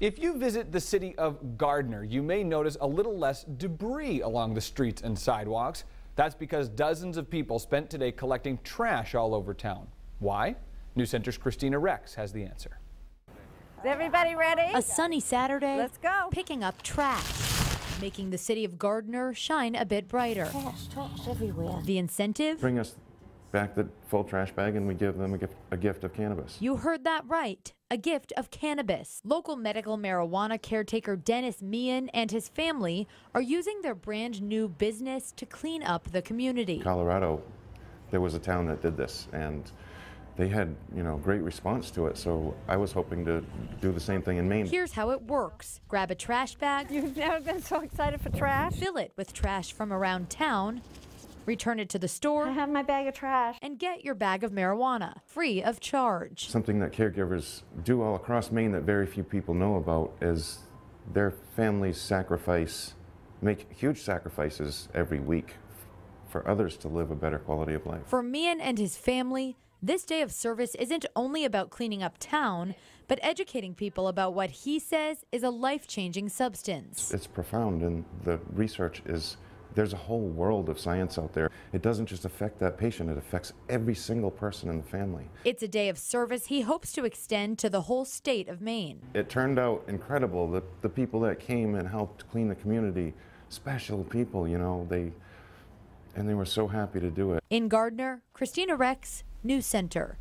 If you visit the city of Gardner, you may notice a little less debris along the streets and sidewalks. That's because dozens of people spent today collecting trash all over town. Why? News Center's Christina Rex has the answer. Is everybody ready? A sunny Saturday. Let's go. Picking up trash, making the city of Gardner shine a bit brighter. Trash everywhere. The incentive? Bring us back the full trash bag and we give them a gift of cannabis. You heard that right. A gift of cannabis. Local medical marijuana caretaker Dennis Meehan and his family are using their brand new business to clean up the community. Colorado, there was a town that did this and they had, great response to it. So I was hoping to do the same thing in Maine. Here's how it works. Grab a trash bag. You've never been so excited for trash? Fill it with trash from around town. Return it to the store. I have my bag of trash. And get your bag of marijuana, free of charge. Something that caregivers do all across Maine that very few people know about is their families make huge sacrifices every week for others to live a better quality of life. For Meehan and his family, this day of service isn't only about cleaning up town, but educating people about what he says is a life-changing substance. It's profound, and the research is, there's a whole world of science out there. It doesn't just affect that patient, it affects every single person in the family. It's a day of service he hopes to extend to the whole state of Maine. It turned out incredible. The people that came and helped clean the community, special people, and they were so happy to do it. In Gardner, Christina Rex, News Center.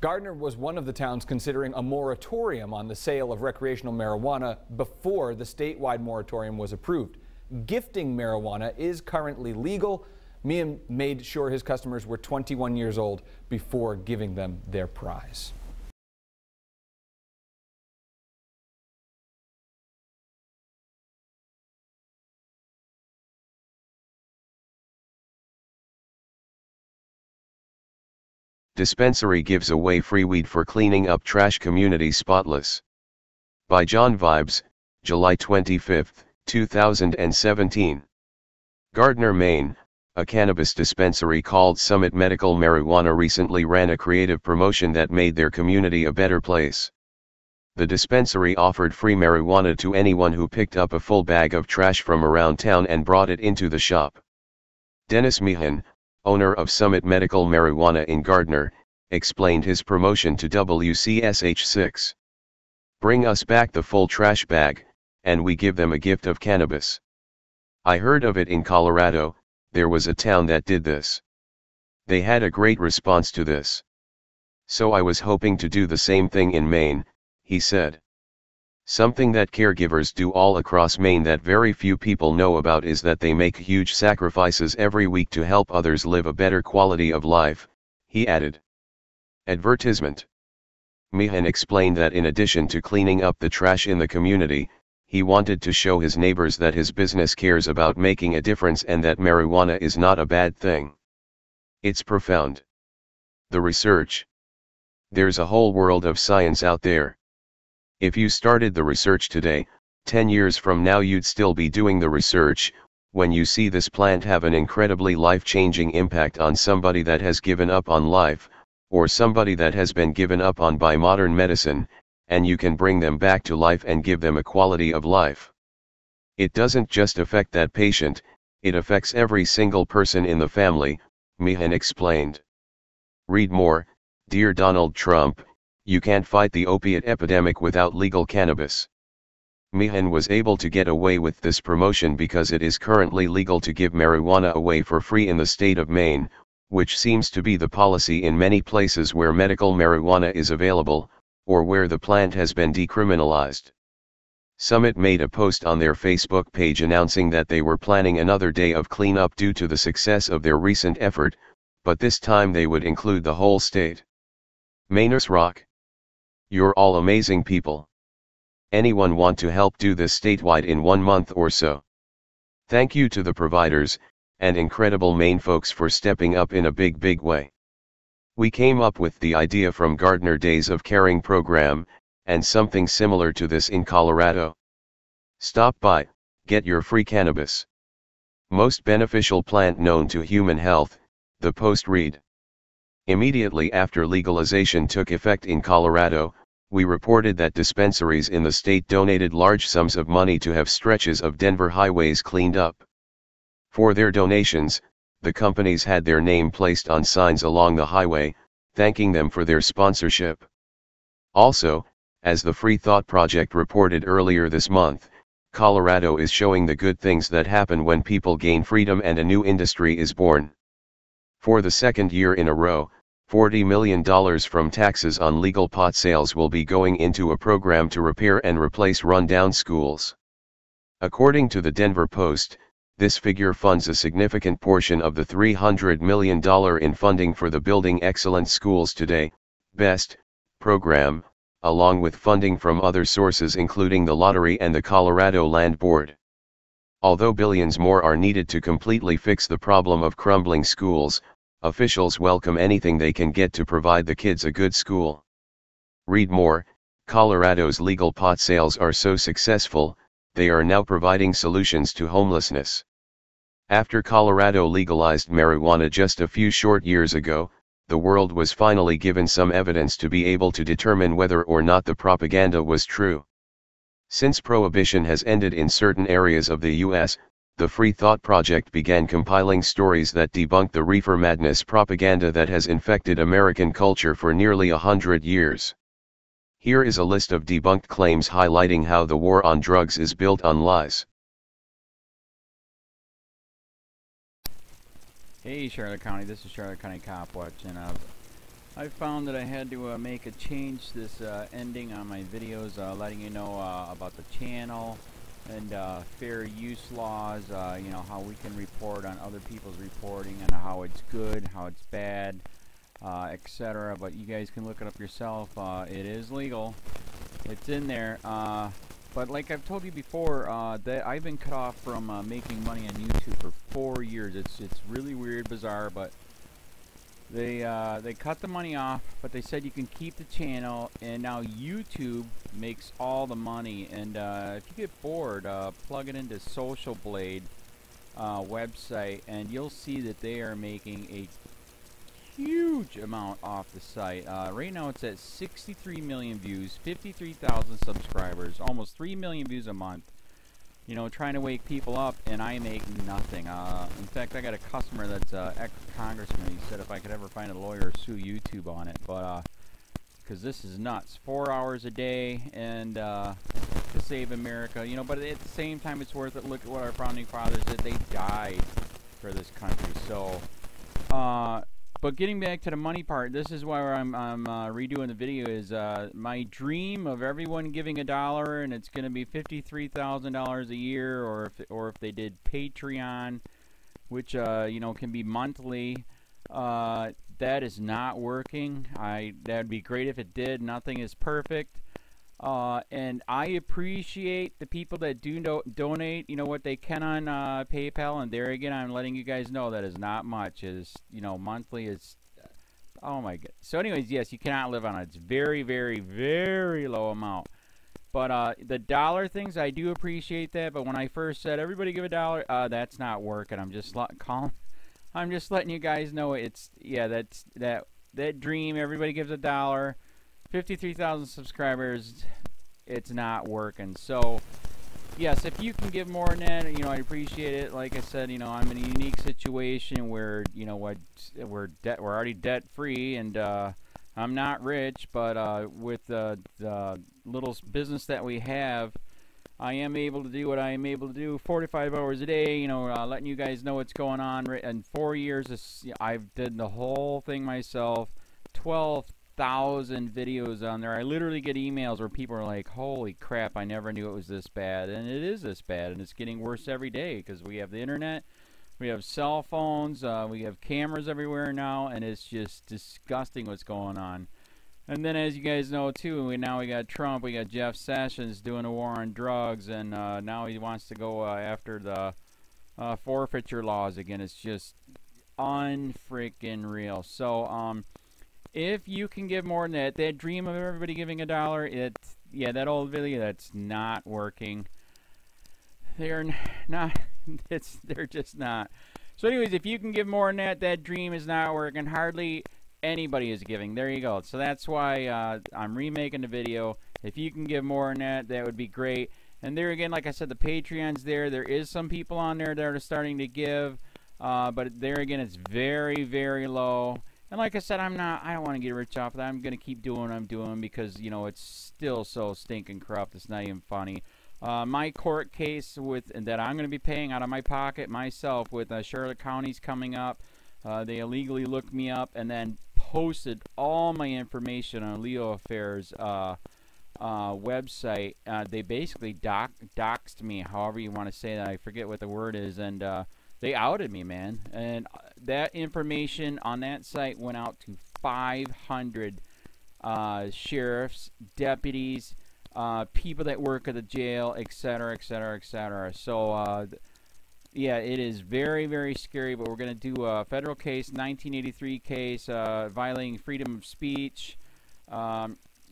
Gardner was one of the towns considering a moratorium on the sale of recreational marijuana before the statewide moratorium was approved. Gifting marijuana is currently legal. Meehan made sure his customers were 21 years old before giving them their prize. Dispensary gives away free weed for cleaning up trash community Spotless. By John Vibes, July 25, 2017. Gardner, Maine, a cannabis dispensary called Summit Medical Marijuana recently ran a creative promotion that made their community a better place. The dispensary offered free marijuana to anyone who picked up a full bag of trash from around town and brought it into the shop. Dennis Meehan, owner of Summit Medical Marijuana in Gardner, explained his promotion to WCSH6. Bring us back the full trash bag, and we give them a gift of cannabis. I heard of it in Colorado, there was a town that did this. They had a great response to this. So I was hoping to do the same thing in Maine, he said. Something that caregivers do all across Maine that very few people know about is that they make huge sacrifices every week to help others live a better quality of life, he added. Advertisement. Meehan explained that in addition to cleaning up the trash in the community, he wanted to show his neighbors that his business cares about making a difference and that marijuana is not a bad thing. It's profound. The research. There's a whole world of science out there. If you started the research today, 10 years from now you'd still be doing the research. When you see this plant have an incredibly life-changing impact on somebody that has given up on life, or somebody that has been given up on by modern medicine, and you can bring them back to life and give them a quality of life. It doesn't just affect that patient, it affects every single person in the family, Meehan explained. Read more. Dear Donald Trump, you can't fight the opiate epidemic without legal cannabis. Meehan was able to get away with this promotion because it is currently legal to give marijuana away for free in the state of Maine, which seems to be the policy in many places where medical marijuana is available, or where the plant has been decriminalized. Summit made a post on their Facebook page announcing that they were planning another day of cleanup due to the success of their recent effort, but this time they would include the whole state. Mainers rock. You're all amazing people. Anyone want to help do this statewide in 1 month or so? Thank you to the providers, and incredible Maine folks for stepping up in a big way. We came up with the idea from Gardner Days of Caring program, and something similar to this in Colorado. Stop by, get your free cannabis. Most beneficial plant known to human health, the post read. Immediately after legalization took effect in Colorado, we reported that dispensaries in the state donated large sums of money to have stretches of Denver highways cleaned up. For their donations, the companies had their name placed on signs along the highway, thanking them for their sponsorship. Also, as the Free Thought Project reported earlier this month, Colorado is showing the good things that happen when people gain freedom and a new industry is born. For the second year in a row, $40 million from taxes on legal pot sales will be going into a program to repair and replace rundown schools. According to the Denver Post, this figure funds a significant portion of the $300 million in funding for the Building Excellent Schools Today, BEST, program, along with funding from other sources including the lottery and the Colorado Land Board. Although billions more are needed to completely fix the problem of crumbling schools, officials welcome anything they can get to provide the kids a good school. Read more. Colorado's legal pot sales are so successful, they are now providing solutions to homelessness. After Colorado legalized marijuana just a few short years ago, the world was finally given some evidence to be able to determine whether or not the propaganda was true. Since prohibition has ended in certain areas of the U.S., the Free Thought Project began compiling stories that debunk the reefer madness propaganda that has infected American culture for nearly 100 years. Here is a list of debunked claims highlighting how the war on drugs is built on lies. Hey Charlotte County, this is Charlotte County COPWATCH, and I found that I had to make a change this ending on my videos, letting you know about the channel and fair use laws, you know, how we can report on other people's reporting and how it's good, how it's bad, etc. But you guys can look it up yourself. It is legal. It's in there. But like I've told you before, that I've been cut off from making money on YouTube for 4 years. It's really weird, bizarre, but they cut the money off, but they said you can keep the channel, and now YouTube makes all the money. And if you get bored, plug it into Social Blade website, and you'll see that they are making a huge amount off the site. Right now it's at 63 million views, 53,000 subscribers, almost 3 million views a month. You know, trying to wake people up, and I make nothing. In fact, I got a customer that's ex-congressman. He said if I could ever find a lawyer, sue YouTube on it. But because this is nuts. 4 hours a day, and to save America. You know, but at the same time, it's worth it. Look at what our founding fathers did. They died for this country. So, but getting back to the money part, this is why I'm redoing the video. Is my dream of everyone giving $1, and it's going to be $53,000 a year, or if they did Patreon, which you know, can be monthly. That is not working. That'd be great if it did. Nothing is perfect. And I appreciate the people that do donate, you know, what they can on PayPal. And there again, I'm letting you guys know that is not much. Is, you know, monthly is, oh my god. So anyways, yes, you cannot live on it. It's very, very, very low amount. But the dollar things, I do appreciate that. But when I first said everybody give $1, that's not working. I'm just letting you guys know it's, yeah, that's that dream. Everybody gives $1. 53,000 subscribers, it's not working. So yes, if you can give more than that, you know, I appreciate it. Like I said, you know, I'm in a unique situation where, you know, we're already debt free, and I'm not rich, but with the little business that we have, I am able to do what I am able to do 45 hours a day, you know, letting you guys know what's going on. In 4 years, I've did the whole thing myself. 12,000 videos on there. I literally get emails where people are like, holy crap, I never knew it was this bad. And it is this bad, and it's getting worse every day because we have the internet, we have cell phones, we have cameras everywhere now, and it's just disgusting what's going on. And then, as you guys know too, now we got Trump, we got Jeff Sessions doing a war on drugs, and now he wants to go after the forfeiture laws again. It's just unfreaking real. So if you can give more than that dream of everybody giving $1, yeah, that old video, that's not working. They're not, they're just not. So anyways, if you can give more than that dream is not working. Hardly anybody is giving. There you go. So that's why I'm remaking the video. If you can give more than that, that would be great. And there again, like I said, the Patreon's there. There is some people on there that are starting to give, but there again, it's very, very low. And like I said, I don't want to get rich off of that. I'm going to keep doing what I'm doing because, you know, it's still so stinking corrupt. It's not even funny. My court case that I'm going to be paying out of my pocket myself with Charlotte County's coming up. They illegally looked me up and then posted all my information on LEOAFFAIRS website. They basically doxed me, however you want to say that. I forget what the word is, and they outed me, man. And that information on that site went out to 500 sheriffs, deputies, people that work at the jail, etc., etc., etc. So, yeah, it is very, very scary, but we're going to do a federal case, 1983 case, violating freedom of speech.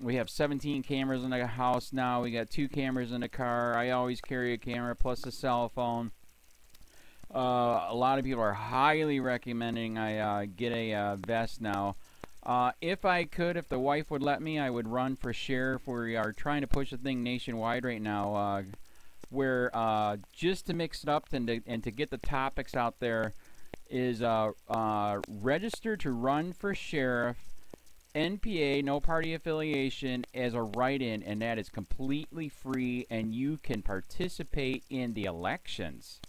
We have 17 cameras in the house now. We got 2 cameras in the car. I always carry a camera plus a cell phone. A lot of people are highly recommending I get a vest now. If I could, if the wife would let me, I would run for sheriff. We are trying to push the thing nationwide right now. Where just to mix it up and to get the topics out there is register to run for sheriff, NPA, no party affiliation, as a write-in, and that is completely free, and you can participate in the elections.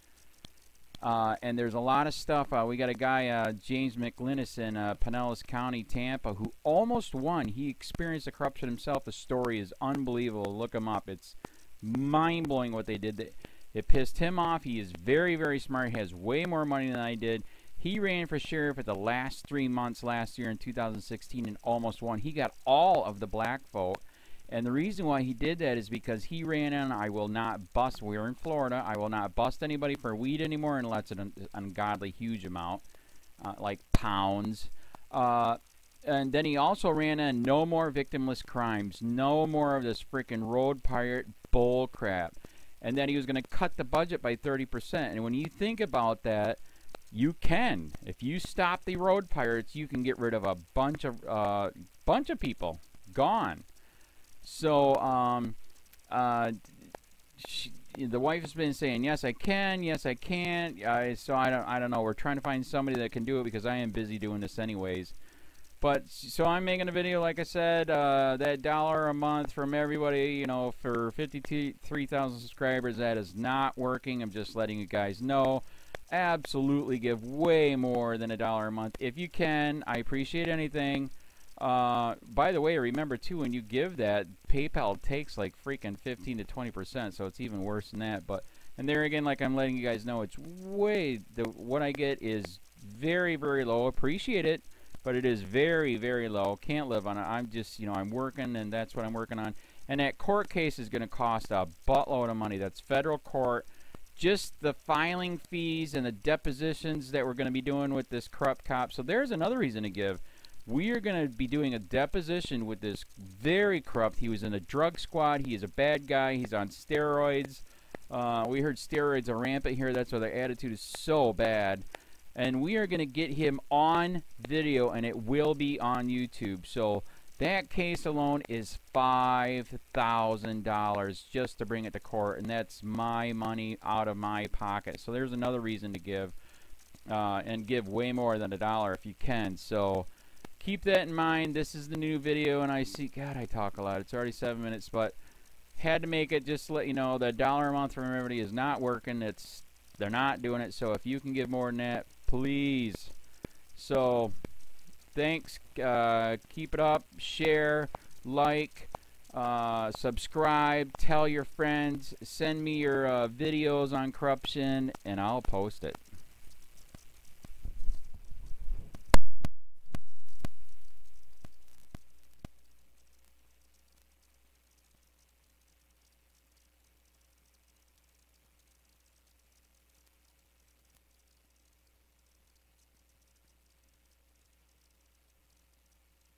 And there's a lot of stuff. We got a guy, James McLinnis in Pinellas County, Tampa, who almost won. He experienced the corruption himself. The story is unbelievable. Look him up. It's mind-blowing what they did. It pissed him off. He is very, very smart. He has way more money than I did. He ran for sheriff at the last 3 months last year in 2016 and almost won. He got all of the black vote. And the reason why he did that is because he ran in, I will not bust, we're in Florida, I will not bust anybody for weed anymore unless it's an ungodly huge amount, like pounds. And then he also ran in, no more victimless crimes, no more of this freaking road pirate bull crap. And then he was going to cut the budget by 30%. And when you think about that, you can. If you stop the road pirates, you can get rid of a bunch of people. Gone. So, the wife has been saying, yes, I can, yes, I can't. So I don't know. We're trying to find somebody that can do it because I am busy doing this anyways. But, so I'm making a video, like I said, that $1 a month from everybody, you know, for 53,000 subscribers, that is not working. I'm just letting you guys know. Absolutely give way more than $1 a month. If you can, I appreciate anything. By the way, remember too, when you give that, PayPal takes like freaking 15 to 20%, so it's even worse than that. But, and there again, like I'm letting you guys know, it's way, what I get is very, very low. Appreciate it, but it is very, very low. Can't live on it. I'm just, you know, I'm working, and that's what I'm working on. And that court case is going to cost a buttload of money. That's federal court. Just the filing fees and the depositions that we're going to be doing with this corrupt cop. So there's another reason to give. We are going to be doing a deposition with this very corrupt. He was in a drug squad. He is a bad guy. He's on steroids. We heard steroids are rampant here. That's why their attitude is so bad. And we are going to get him on video, and it will be on YouTube. So that case alone is $5,000 just to bring it to court, and that's my money out of my pocket. So there's another reason to give, and give way more than $1 if you can. So keep that in mind. This is the new video, and I see, God, I talk a lot. It's already 7 minutes, but had to make it just to let you know that $1 a month from everybody is not working. They're not doing it. So if you can give more than that, please. So thanks. Keep it up. Share, like, subscribe, tell your friends, send me your videos on corruption, and I'll post it.